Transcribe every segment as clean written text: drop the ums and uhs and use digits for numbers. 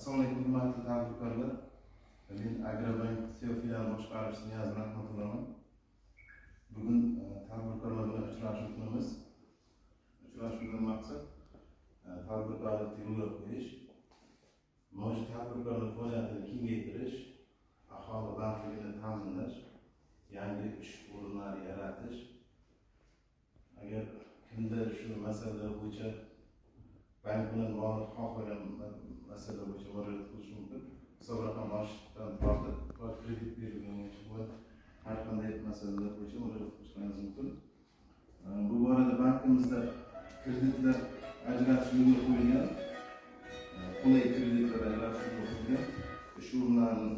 Assalomu alaykum, hurmatli tadbirkorlar. Men Agrobank CEO filial boshqaruvchisi Niyoz Rahmatullaman. Bugun tadbirkorlar bilan uchrashuv qilamiz. Uchrashuvdan maqsad tadbirkorlikni yo'lga qo'yish, mavjud tadbirkorlik faoliyatini kengaytirish, aholi bandligini ta'minlash, yangi ish o'rinlari yaratish. Agar kimdir shu masalalar bo'yicha bank bilan bog'liq xohlagan masala bo'yicha murojaat qilishi mumkin. Hisob raqam ochishdan tortib kredit berilganigacha bo'lib har qanday masalalar bo'yicha murojaat qilishingiz mumkin. Bu borada bankimizda kreditlar ajratish yo'lga qo'yilgan, qulay kreditlar ajratish yo'lga qo'yilgan. Ish o'rinlarini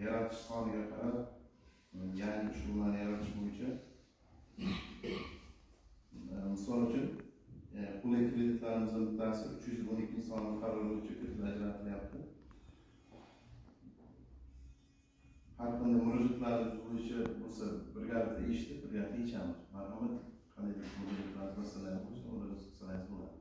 yaratish soniga qarab yangi ish o'rinlarini yaratish bo'yicha misol uchun qulay kreditlarimizning bittasi 312 sonli qaror bo'yicha kreditlar ajratilyapti. Har qanday murojaatlar bo'yicha bo'lsa birgalikda eshitib, birgalikda yechamiz. Marhamat, qanday murojaatlar masalalari bo'lsa, ularni qilsangiz bo'ladi.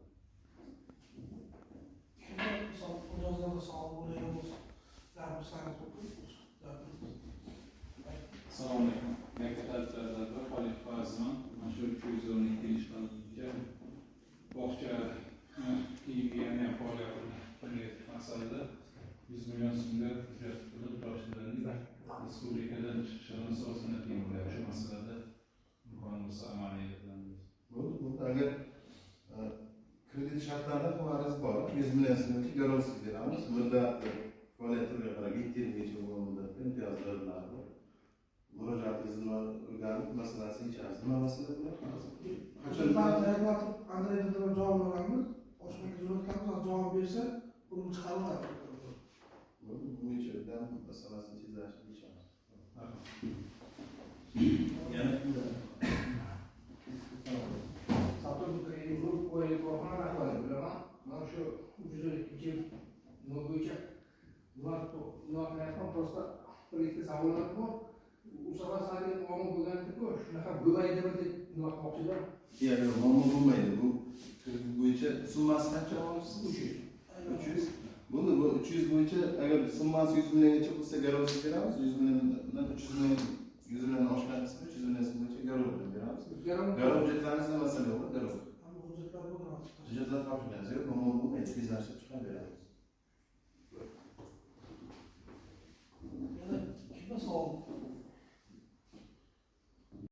Assalomu alaykum. Maktab tadbirkorlarida Xolid Fazman, mana shu 312 bo'yicha bog'cha gigiyena faoliyatini qilgan masalada 100 million so'mga hujjat qilib yoshlarning respublikadan chiqishini asosini belgilash. Shu masalada imkon bo'lsa amaliy qilinadi. Bu agar kredit shartlarida xabaringiz bor, 100 million so'mgacha garantiya beramiz. Muddatli faoliyatga qarab 7 yilgacha bo'lgan muddatda imtiyozlar bor. Murojaatingizni o'rganib, masalasini yechamiz. Nima masala bilan qachon Andreydan javob olamiz. Boshqa jo'natamiz, javob bersa, buni chiqarib bu bo'yicha masalasini tezlashtirib yechamiz. Yana mana shu 312 bo'yicha ular просто birikki savollar bor. Usalar sadece muammo bo'lgandiku, shunaqa bo'lmaydi deb nima qilmoqchilar? Yo'q, muammo bo'lmaydi. Bu bo'yicha summasi qancha? 300. Buni bu 300 bo'yicha agar summasi 100 milliongacha bo'lsa garantiya beramiz. 100 milliondan 300 million 100 million oshganisi 300 million bo'yicha garantiya beramiz. Garantiyalarimiz masala yo'q, garantiya. Hujjatlar topshirgansiz, muammo bo'lmaydi, tezlashtirib chiqarib beramiz.